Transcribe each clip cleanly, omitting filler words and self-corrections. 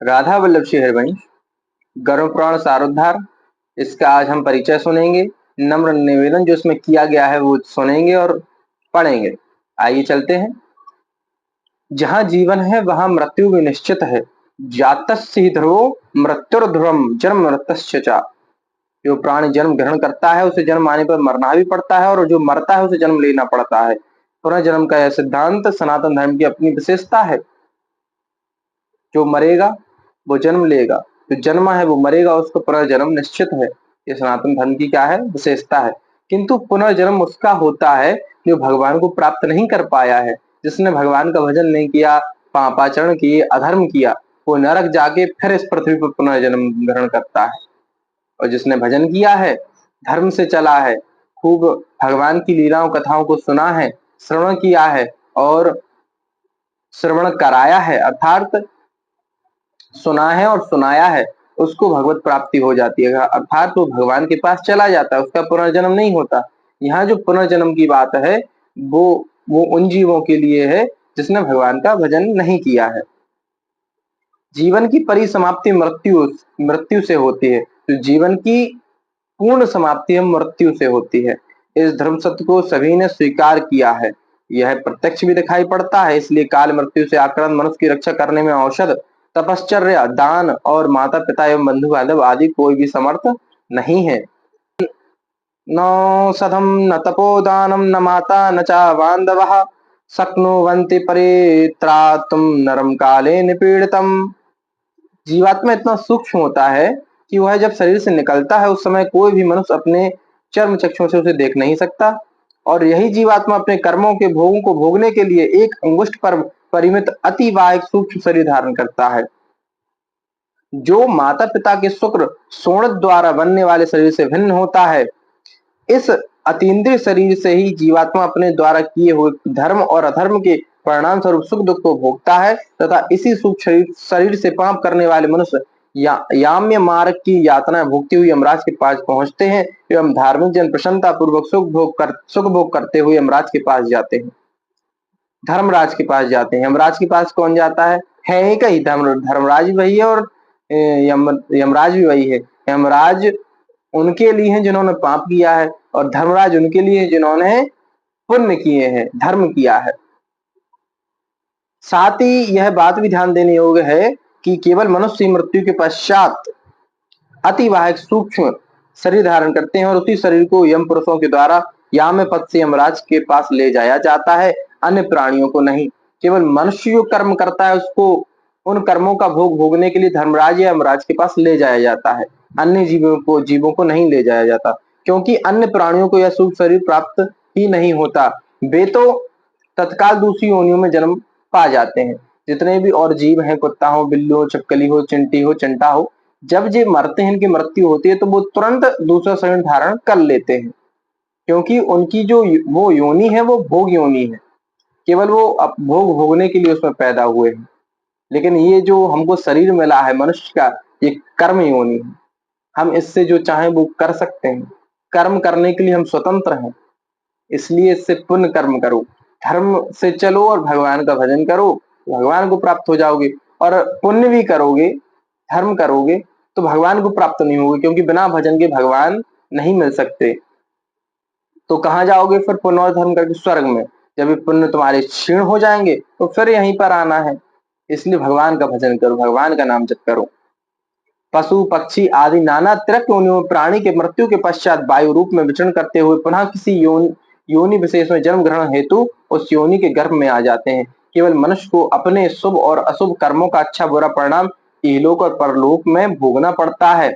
राधा वल्लभ श्री हरिवंश गरुड़ पुराण सारोद्धार, इसका आज हम परिचय सुनेंगे। नम्र निवेदन जो इसमें किया गया है वो सुनेंगे और पढ़ेंगे। आइए चलते हैं। जहाँ जीवन है वहां मृत्यु भी निश्चित है। जातस्य हि ध्रुवो मृत्युर्ध्रुवम जन्म मृतस्य च। जो प्राणी जन्म ग्रहण करता है उसे जन्म आने पर मरना भी पड़ता है, और जो मरता है उसे जन्म लेना पड़ता है। पुनर्जन्म का यह सिद्धांत सनातन धर्म की अपनी विशेषता है। जो मरेगा वो जन्म लेगा, जो जन्मा है वो मरेगा, उसको पुनर्जन्म निश्चित है। ये सनातन धर्म की क्या है, विशेषता है। किंतु पुनर्जन्म उसका होता है जो भगवान को प्राप्त नहीं कर पाया है, जिसने भगवान का भजन नहीं किया, पापाचरण किए, अधर्म किया, वो नरक जाके फिर इस पृथ्वी पर पुनर्जन्म ग्रहण करता है। और जिसने भजन किया है, धर्म से चला है, खूब भगवान की लीलाओं कथाओं को सुना है, श्रवण किया है और श्रवण कराया है, अर्थात सुना है और सुनाया है, उसको भगवत प्राप्ति हो जाती है, अर्थात वो भगवान के पास चला जाता है, उसका पुनर्जन्म नहीं होता। यहाँ जो पुनर्जन्म की बात है वो उन जीवों के लिए है जिसने भगवान का भजन नहीं किया है। जीवन की परिसमाप्ति मृत्यु मृत्यु से होती है, तो जीवन की पूर्ण समाप्ति हम मृत्यु से होती है। इस धर्म सत्य को सभी ने स्वीकार किया है, यह प्रत्यक्ष भी दिखाई पड़ता है। इसलिए काल मृत्यु से आक्रांत मनुष्य की रक्षा करने में औषध, तपश्चर्या, दान और माता पिता एवं बंधु बांधव आदि कोई भी समर्थ नहीं है। न सधम न तपोदानम न माता न चा बांधवः शक्नुवन्ति परित्रातुम नरम काले निपीड़ितम। जीवात्मा इतना सूक्ष्म होता है कि वह जब शरीर से निकलता है उस समय कोई भी मनुष्य अपने चर्म चक्षुओं से उसे देख नहीं सकता, और यही जीवात्मा अपने कर्मों के भोगों को भोगने के लिए एक अंगुष्ठ पर परिमित अति बाह्य सूक्ष्म शरीर धारण करता है, जो माता पिता के शुक्र सोणत द्वारा बनने वाले शरीर से भिन्न होता है। इस अतीन्द्रिय शरीर से ही जीवात्मा अपने द्वारा किए हुए धर्म और अधर्म के परिणाम स्वरूप सुख दुख को भोगता है, तथा इसी सूक्ष्म शरीर से पाप करने वाले मनुष्य याम्य मार्ग की यातना भोगते हुए यमराज के पास पहुंचते हैं, एवं धार्मिक जन प्रसन्नता पूर्वक सुख भोग करते हुए यमराज के पास जाते हैं, धर्मराज के पास जाते हैं। यमराज के पास कौन जाता है एक ही धर्मराज भी वही है, और यमराज भी वही है। यमराज उनके लिए हैं जिन्होंने पाप किया है, और धर्मराज उनके लिए जिन्होंने पुण्य किए हैं, धर्म किया है। साथ ही यह बात भी ध्यान देने योग्य है कि केवल मनुष्य मृत्यु के पश्चात अतिवाहिक सूक्ष्म शरीर धारण करते हैं, और उसी शरीर को यम पुरुषों के द्वारा याम पद से यमराज के पास ले जाया जाता है, अन्य प्राणियों को नहीं। केवल मनुष्य जो कर्म करता है उसको उन कर्मों का भोग भोगने के लिए धर्मराज या यमराज के पास ले जाया जाता है, अन्य जीवों को नहीं ले जाया जाता, क्योंकि अन्य प्राणियों को यह सूक्ष्म शरीर प्राप्त ही नहीं होता। वे तो तत्काल दूसरी योनियों में जन्म पा जाते हैं। जितने भी और जीव हैं, कुत्ता हो, बिल्ली हो, छिपकली हो, चिंटी हो, चिंटा हो, जब ये मरते हैं, इनकी मृत्यु होती है, तो वो तुरंत दूसरा शरीर धारण कर लेते हैं, क्योंकि उनकी जो वो योनि है वो भोग योनि है, केवल वो भोग भोगने के लिए उसमें पैदा हुए हैं। लेकिन ये जो हमको शरीर मिला है मनुष्य का, ये कर्म योनि है। हम इससे जो चाहें वो कर सकते हैं, कर्म करने के लिए हम स्वतंत्र हैं। इसलिए इससे पुण्य कर्म करो, धर्म से चलो और भगवान का भजन करो, भगवान को प्राप्त हो जाओगे। और पुण्य भी करोगे, धर्म करोगे तो भगवान को प्राप्त नहीं होगे, क्योंकि बिना भजन के भगवान नहीं मिल सकते। तो कहाँ जाओगे फिर पुण्य और धर्म करके? स्वर्ग में। जब ये पुण्य तुम्हारे क्षीण हो जाएंगे तो फिर यहीं पर आना है। इसलिए भगवान का भजन करो, भगवान का नाम जप करो। पशु पक्षी आदि नाना तिरक योनियों में प्राणी के मृत्यु के पश्चात वायु रूप में विचरण करते हुए पुनः किसी योनि विशेष में जन्म ग्रहण हेतु उस योनि के गर्भ में आ जाते हैं। केवल मनुष्य को अपने शुभ और अशुभ कर्मों का अच्छा बुरा परिणाम इहलोक और परलोक में भोगना पड़ता है।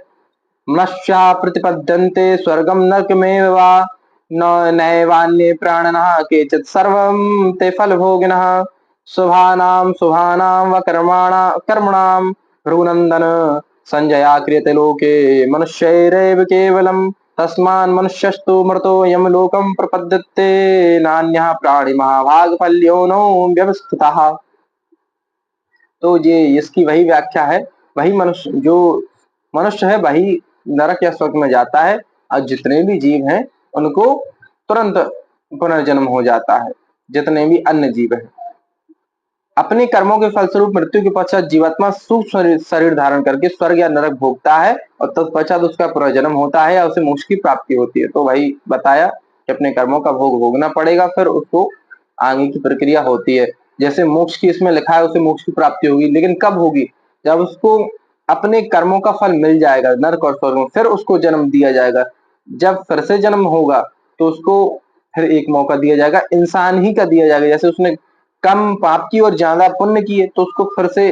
मनुष्या प्रतिपद्यन्ते स्वर्गम नरकमेव वा नैवान्ये प्राणिनः केचित् सर्वं ते फलभोगिनः शुभानां व कर्मणां भृगुनन्दन संजया क्रियते लोके मनुष्यैरेव केवलम् तस्मान् मनुष्यस्तु मृतो यमलोकं प्रपद्यते नान्यः प्राणि महाभाग फल्योनो व्यवस्थितः। तो ये इसकी वही व्याख्या है। वही मनुष्य है वही नरक या स्वर्ग में जाता है, और जितने भी जीव हैं उनको तुरंत पुनर्जन्म हो जाता है, जितने भी अन्य जीव हैं। अपने कर्मों के फलस्वरूप मृत्यु के पश्चात जीवात्मा सूक्ष्म शरीर धारण करके स्वर्ग या नरक भोगता है और तत्पश्चात उसका पुनर्जन्म होता है या उसे मोक्ष की प्राप्ति होती है। तो भाई बताया कि अपने कर्मों का भोग भोगना पड़ेगा, फिर उसको आगे की प्रक्रिया होती है। जैसे मोक्ष की इसमें लिखा है उसे मोक्ष की प्राप्ति होगी, लेकिन कब होगी? जब उसको अपने कर्मों का फल मिल जाएगा नरक और स्वर्ग में, फिर उसको जन्म दिया जाएगा। जब फिर से जन्म होगा तो उसको फिर एक मौका दिया जाएगा, इंसान ही का दिया जाएगा। जैसे उसने कम पाप की और ज्यादा पुण्य किए तो उसको फिर से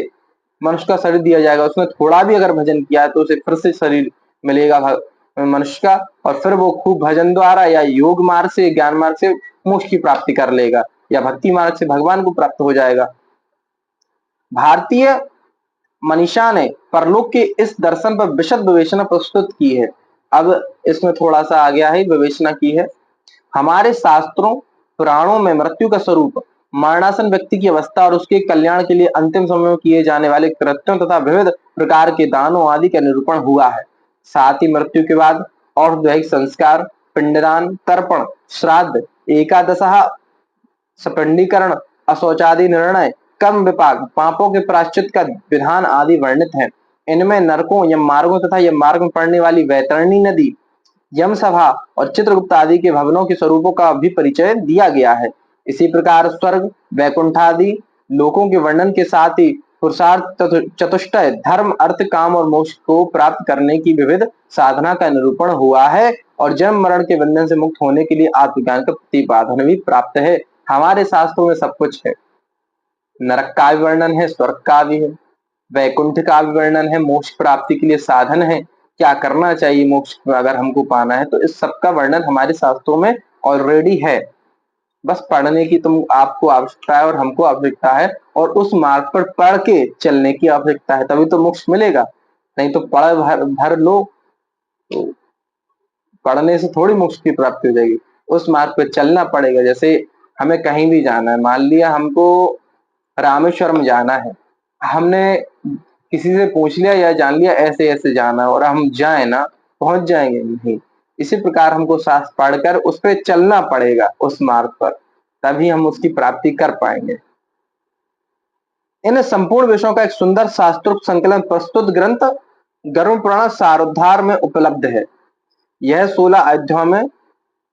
मनुष्य का शरीर दिया जाएगा। उसने थोड़ा भी अगर भजन किया तो उसे फिर से शरीर मिलेगा मनुष्य का, और फिर वो खूब भजन द्वारा या योग मार्ग से, ज्ञान मार्ग से मोक्ष की प्राप्ति कर लेगा या भक्ति मार्ग से भगवान को प्राप्त हो जाएगा। भारतीय मनीषा ने परलोक के इस दर्शन पर विशद विवेचना प्रस्तुत की है। अब इसमें थोड़ा सा आ गया है, विवेचना की है। हमारे शास्त्रों पुराणों में मृत्यु का स्वरूप, मरणासन व्यक्ति की अवस्था और उसके कल्याण के लिए अंतिम समय में किए जाने वाले कृत्यों तथा विविध प्रकार के दानों आदि का निरूपण हुआ है। साथ ही मृत्यु के बाद औषधैहिक संस्कार, पिंडदान, तर्पण, श्राद्ध, एकादशः, सपिंडीकरण, अशौचादि निर्णय, कर्म विपाक, पापों के प्रायश्चित का विधान आदि वर्णित है। इनमें नरकों, यम मार्गों तथा यम मार्ग में पड़ने वाली वैतरणी नदी, यम सभा और चित्रगुप्त आदि के भवनों के स्वरूपों का भी परिचय दिया गया है। इसी प्रकार स्वर्ग, वैकुंठ आदि लोकों के वर्णन के साथ ही पुरुषार्थ चतुष्टय, धर्म, अर्थ, काम और मोक्ष को प्राप्त करने की विविध साधना का निरूपण हुआ है और जन्म मरण के बंधन से मुक्त होने के लिए आत्मज्ञान का प्रतिपादन भी प्राप्त है। हमारे शास्त्रों में सब कुछ है। नरक का भी वर्णन है, स्वर्ग का भी है, वैकुंठ का भी वर्णन है, मोक्ष प्राप्ति के लिए साधन है, क्या करना चाहिए मोक्ष अगर हमको पाना है, तो इस सब का वर्णन हमारे शास्त्रों में ऑलरेडी है। बस पढ़ने की तुम आपको आवश्यकता है और हमको आवश्यकता है, और उस मार्ग पर पढ़ के चलने की आवश्यकता है, तभी तो मोक्ष मिलेगा। नहीं तो पढ़ भर लो तो पढ़ने से थोड़ी मोक्ष की प्राप्ति हो जाएगी। उस मार्ग पर चलना पड़ेगा। जैसे हमें कहीं भी जाना है, मान लिया हमको रामेश्वरम जाना है, हमने किसी से पूछ लिया या जान लिया ऐसे ऐसे जाना है और हम जाए ना, पहुंच जाएंगे नहीं। इसी प्रकार हमको शास्त्र पढ़कर उस पर चलना पड़ेगा, उस मार्ग पर, तभी हम उसकी प्राप्ति कर पाएंगे। इन संपूर्ण विषयों का एक सुंदर शास्त्रोक्त संकलन प्रस्तुत ग्रंथ गरुड़ पुराण सारोद्धार में उपलब्ध है। यह 16 अध्यायों में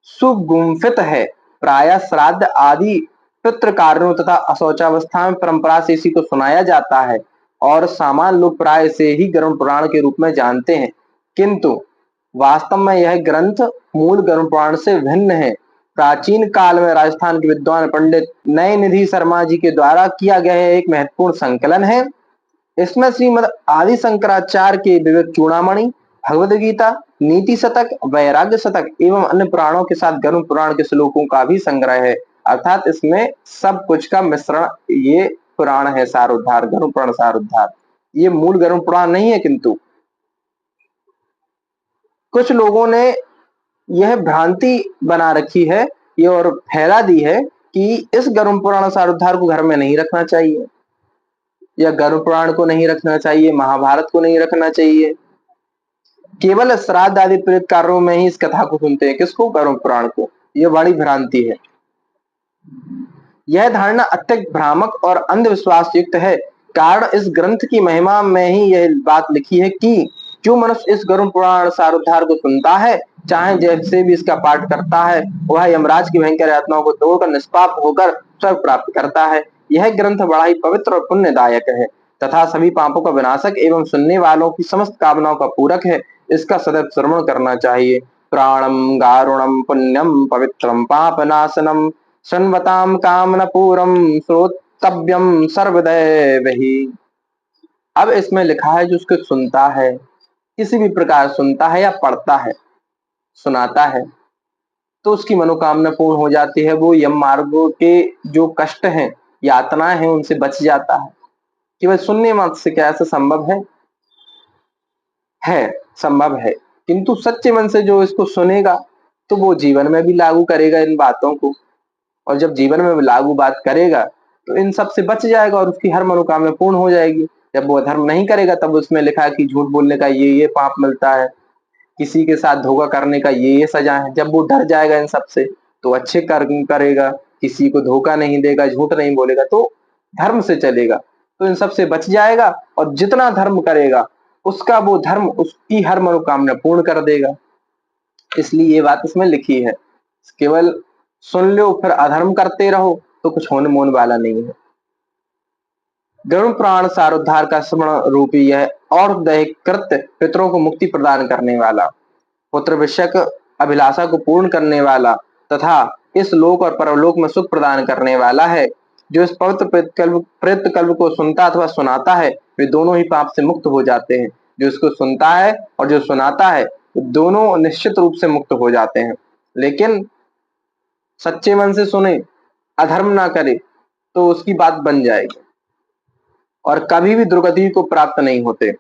सुगुम्फित है। प्राय श्राद्ध आदि पितृ कार्यों तथा अशौचावस्था में परंपरा से इसी को सुनाया जाता है और सामान्य लोग प्राय से ही गरुड़ पुराण के रूप में जानते हैं, किंतु वास्तव में यह ग्रंथ मूल गरुड़ पुराण से भिन्न है। प्राचीन काल में राजस्थान के विद्वान पंडित नय निधि शर्मा जी के द्वारा किया गया एक महत्वपूर्ण संकलन है। इसमें श्रीमद आदि शंकराचार्य के विवेक चूड़ामणि, भगवद गीता, नीति शतक, वैराग्य शतक एवं अन्य पुराणों के साथ गरुड़ पुराण के श्लोकों का भी संग्रह है। अर्थात इसमें सब कुछ का मिश्रण ये पुराण है सारोद्धार, गरुड़ पुराण सारोद्धार। ये मूल गरुड़ पुराण नहीं है, किंतु कुछ लोगों ने यह भ्रांति बना रखी है ये और फैला दी है कि इस गरुड़ पुराण सारोद्धार को घर में नहीं रखना चाहिए, या गरुड़ पुराण को नहीं रखना चाहिए, महाभारत को नहीं रखना चाहिए। केवल श्राद्ध आदि प्रेत कार्यों में ही इस कथा को सुनते हैं। किसको? गरुड़ पुराण को। यह बड़ी भ्रांति है। यह धारणा अत्यंत भ्रामक और अंधविश्वास युक्त है। कारण इस ग्रंथ की महिमा में ही यह बात लिखी है कि जो मनुष्य इस गरुड़ पुराण सारोद्धार को सुनता है, चाहे जैसे भी इसका पाठ करता है, वह यमराज की भयंकर यातनाओं को तोड़कर निष्पाप होकर स्वर्ग प्राप्त करता है। यह ग्रंथ बड़ा ही पवित्र और पुण्यदायक है तथा सभी पापों का विनाशक एवं सुनने वालों की समस्त कामनाओं का पूरक है। इसका सदैव श्रवण करना चाहिए। प्राणम गारुणम पुण्यम पवित्रम पापनाशनम शृण्वताम कामनपूरम श्रोतव्यम सर्वदैवहि। अब इसमें लिखा है जो उसको सुनता है, किसी भी प्रकार सुनता है या पढ़ता है, सुनाता है, तो उसकी मनोकामना पूर्ण हो जाती है। वो यम मार्गों के जो कष्ट हैं, यातनाएं हैं, उनसे बच जाता है। केवल सुनने मात्र से क्या ऐसा संभव है? संभव है, किंतु सच्चे मन से जो इसको सुनेगा तो वो जीवन में भी लागू करेगा इन बातों को, और जब जीवन में लागू बात करेगा तो इन सब से बच जाएगा और उसकी हर मनोकामना पूर्ण हो जाएगी। जब वो धर्म नहीं करेगा तब उसमें लिखा है कि झूठ बोलने का ये पाप मिलता है, किसी के साथ धोखा करने का ये सजा है। जब वो डर जाएगा इन सब से तो अच्छे कर्म करेगा, किसी को धोखा नहीं देगा, झूठ नहीं बोलेगा, तो धर्म से चलेगा तो इन सब से बच जाएगा, और जितना धर्म करेगा उसका वो धर्म उसकी हर मनोकामना पूर्ण कर देगा। इसलिए ये बात इसमें लिखी है, केवल सुन लो फिर अधर्म करते रहो तो कुछ होने मोन वाला नहीं है। गरुड़ पुराण सारोद्धार का स्मरण रूपी यह और दैहिक कृत्य पितरों को मुक्ति प्रदान करने वाला, पुत्र विषयक अभिलाषा को पूर्ण करने वाला तथा इस लोक और परलोक में सुख प्रदान करने वाला है। जो इस पवित्र प्रेत कल्प को सुनता अथवा सुनाता है वे दोनों ही पाप से मुक्त हो जाते हैं। जो इसको सुनता है और जो सुनाता है दोनों निश्चित रूप से मुक्त हो जाते हैं। लेकिन सच्चे मन से सुने, अधर्म ना करे तो उसकी बात बन जाएगी और कभी भी दुर्गति को प्राप्त नहीं होते।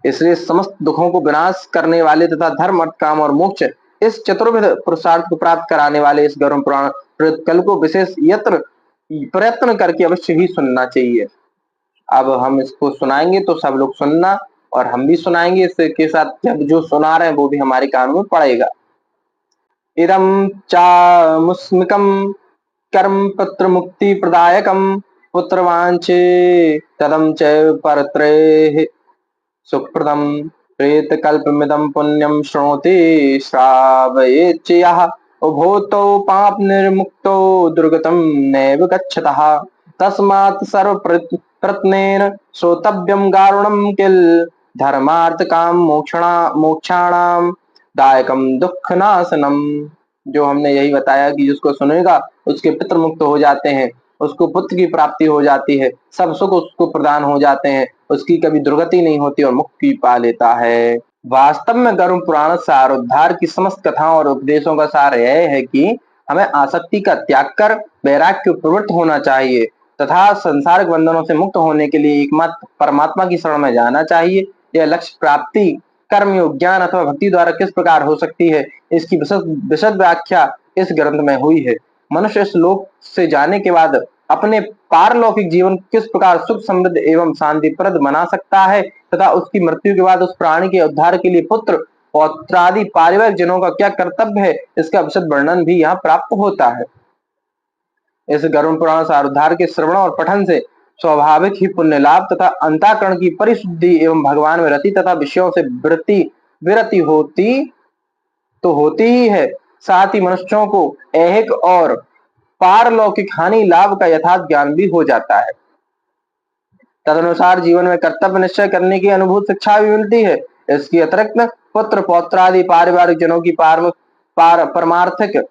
इसलिए समस्त दुखों को विनाश करने वाले तथा धर्म अर्थ काम और मोक्ष इस चतुर्विध पुरुषार्थ को प्राप्त कराने वाले इस गरुड़ पुराण कल को विशेष यत्र प्रयत्न करके अवश्य ही सुनना चाहिए। अब हम इसको सुनाएंगे तो सब लोग सुनना, और हम भी सुनाएंगे इसके साथ, जब जो सुना रहे हैं वो भी हमारे कान में पड़ेगा। इदं चामुस्मिकं कर्म पुत्र मुक्ति प्रदायकम पुत्रवांचे तदम च परत्रे सुप्रदम प्रेत कल्पमिदं पुण्यम शृणोति श्रावयेच्च यः उभोतो पाप निर्मुक्तो दुर्गतम नैव गच्छतः तस्मात् सर्व प्रयत्नेन श्रोतव्यम गारुणम किल धर्मार्थ काम मोक्षाणाम दायकम दुख नाशनम। जो हमने यही बताया कि जिसको सुनेगा उसके पितृ मुक्त हो जाते हैं, उसको पुत्र की प्राप्ति हो जाती है, सब सुख उसको प्रदान हो जाते हैं, उसकी कभी दुर्गति नहीं होती और मुक्ति पा लेता है। वास्तव में गरुड़ पुराण सारोद्धार की समस्त कथाओं और उपदेशों का सार यह है कि हमें आसक्ति का त्याग कर वैराग्य को प्रवृत्त होना चाहिए तथा संसारिक बंधनों से मुक्त होने के लिए एकमात्र परमात्मा की शरण में जाना चाहिए। यह लक्ष्य प्राप्ति कर्म योग ज्ञान अथवा भक्ति द्वारा किस प्रकार हो सकती है, इसकी विशद व्याख्या इस ग्रंथ में हुई है। मनुष्य इस लोक से जाने के बाद अपने पारलौकिक जीवन किस प्रकार सुख समृद्ध एवं शांतिप्रद बना सकता है तथा उसकी मृत्यु के बाद उस प्राणी के उद्धार के लिए पुत्र पौत्रादि पारिवारिक जनों का क्या कर्तव्य है, इसका विशद वर्णन भी यहाँ प्राप्त होता है। इस गरुड़ पुराण सारोद्धार के श्रवण और पठन से स्वाभाविक ही पुण्य लाभ तथा अंतःकरण की परिशुद्धि एवं भगवान में रति तथा विषयों से विरति होती ही है, साथ ही मनुष्यों को ऐहिक और पारलौकिक हानि लाभ का यथार्थ ज्ञान भी हो जाता है। तदनुसार जीवन में कर्तव्य निश्चय करने की अनुभूत शिक्षा भी मिलती है। इसके अतिरिक्त पुत्र पौत्रादि पारिवारिक जनों की परमार्थिक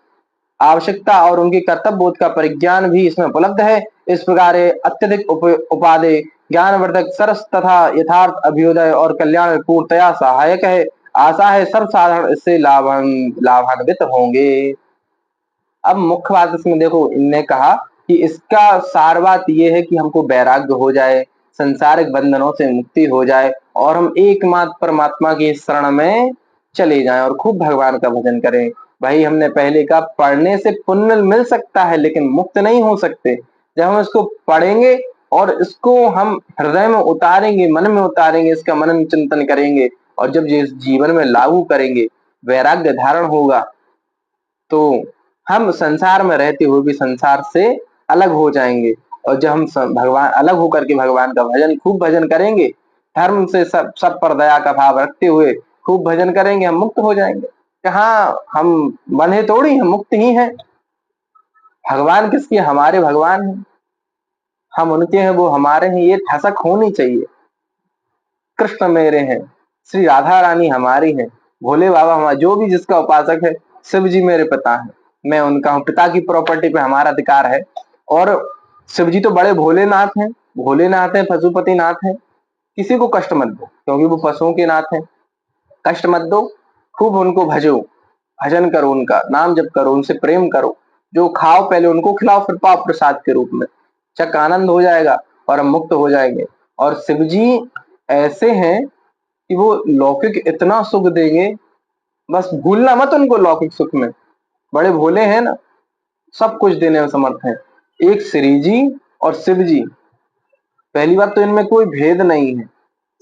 आवश्यकता और उनके कर्तव्य बोध का परिज्ञान भी इसमें उपलब्ध है। इस प्रकार अत्यधिक उपादेय ज्ञानवर्धक सरस तथा यथार्थ अभ्युदय और कल्याण पूर्णतया सहायक है। आशा है सब साधारण इससे लाभान्वित होंगे। अब मुख्य बात इसमें देखो, इनने कहा कि इसका सार बात यह है कि हमको वैराग्य हो जाए, संसारिक बंधनों से मुक्ति हो जाए और हम एकमात्र परमात्मा की शरण में चले जाएं और खूब भगवान का भजन करें। भाई हमने पहले कहा पढ़ने से पुण्य मिल सकता है लेकिन मुक्त नहीं हो सकते। जब हम इसको पढ़ेंगे और इसको हम हृदय में उतारेंगे, मन में उतारेंगे, इसका मनन चिंतन करेंगे और जब ये जीवन में लागू करेंगे, वैराग्य धारण होगा, तो हम संसार में रहते हुए भी संसार से अलग हो जाएंगे। और जब हम भगवान अलग होकर के भगवान का भजन खूब भजन करेंगे, धर्म से सब पर दया का भाव रखते हुए खूब भजन करेंगे, हम मुक्त हो जाएंगे। कहाँ हम बंधे थोड़ी, हम मुक्त ही हैं। भगवान किसके? हमारे भगवान हैं, हम उनके हैं, वो हमारे हैं, ये ठसक होनी चाहिए। कृष्ण मेरे हैं, श्री राधा रानी हमारी है, भोले बाबा हमारा, जो भी जिसका उपासक है, शिव जी मेरे पिता हैं, मैं उनका हूँ, पिता की प्रॉपर्टी पे हमारा अधिकार है। और शिव जी तो बड़े भोलेनाथ हैं, भोलेनाथ हैं, पशुपति नाथ हैं। किसी को कष्ट मत दो क्योंकि वो पशुओं के नाथ हैं, कष्ट मत दो, खूब उनको भजो, भजन करो, उनका नाम जप करो, उनसे प्रेम करो। जो खाओ पहले उनको खिलाओ, फिर पाओ प्रसाद के रूप में, चक आनंद हो जाएगा और हम मुक्त हो जाएंगे। और शिव जी ऐसे हैं कि वो लौकिक इतना सुख देंगे, बस भूलना मत उनको लौकिक सुख में। बड़े भोले हैं ना, सब कुछ देने में समर्थ हैं। एक श्री जी और शिव जी, पहली बात तो इनमें कोई भेद नहीं है।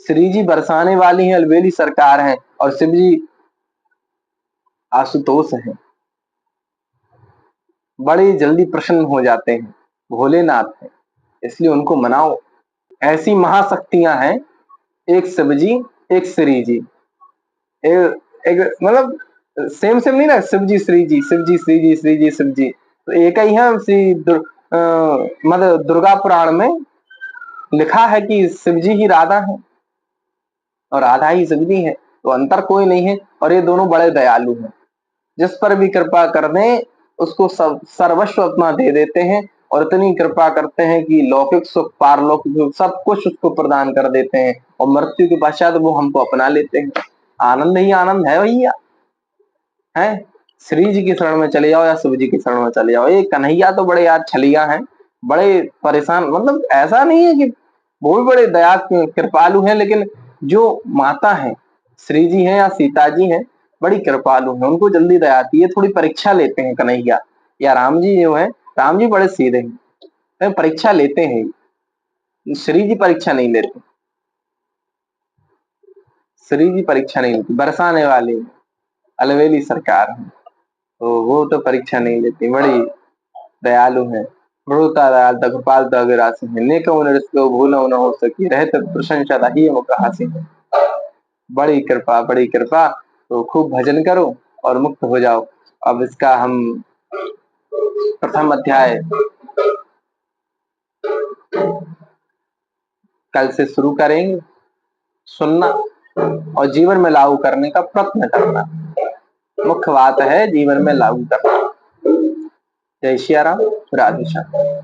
श्री जी बरसाने वाली हैं, अलबेली सरकार है, और शिव जी आशुतोष हैं, बड़े जल्दी प्रसन्न हो जाते हैं, भोलेनाथ हैं। इसलिए उनको मनाओ। ऐसी महाशक्तियां हैं, एक शिव जी, एक श्री जी। एक, एक मतलब सेम सेम नहीं ना, शिव जी श्री जी, शिव जी श्री जी, श्री जी शिव जी, तो एक ही है। मतलब दुर्गा पुराण में लिखा है कि शिव जी ही राधा है और राधा ही शिव जी है, तो अंतर कोई नहीं है। और ये दोनों बड़े दयालु हैं, जिस पर भी कृपा कर दें उसको सब सर्वस्व अपना दे देते हैं, और इतनी कृपा करते हैं कि लौकिक सुख पारलौकिक सुख सब कुछ उसको प्रदान कर देते हैं, और मृत्यु के पश्चात वो हमको अपना लेते हैं। आनंद ही आनंद है भैया, है। श्री जी की शरण में चले जाओ या शिव जी की शरण में चले जाओ। ये कन्हैया तो बड़े यार छलिया हैं, बड़े परेशान, मतलब ऐसा नहीं है कि वो भी बड़े दया कृपालु हैं, लेकिन जो माता है श्री जी हैं या सीता जी हैं, बड़ी कृपालु हैं, उनको जल्दी दया आती है, थोड़ी परीक्षा लेते हैं कन्हैया। या राम जी जो है, राम जी बड़े सीधे हैं, परीक्षा लेते हैं, श्री जी परीक्षा नहीं लेते। श्री जी परीक्षा नहीं लेती, बरसाने वाले अलवेली सरकार है, तो वो तो परीक्षा नहीं लेती, बड़ी दयालु है। बड़ोता दयालता कृपालता अविरासी है, नेको निरस्तो भूलो न हो सकी, रहत प्रशंसा ही मुख हासी है। बड़ी कृपा, बड़ी कृपा। तो खूब भजन करो और मुक्त हो जाओ। अब इसका हम प्रथम अध्याय कल से शुरू करेंगे, सुनना और जीवन में लागू करने का प्रयत्न करना। मुख्य बात है जीवन में लागू करना। जय सिया राम, राधे श्याम।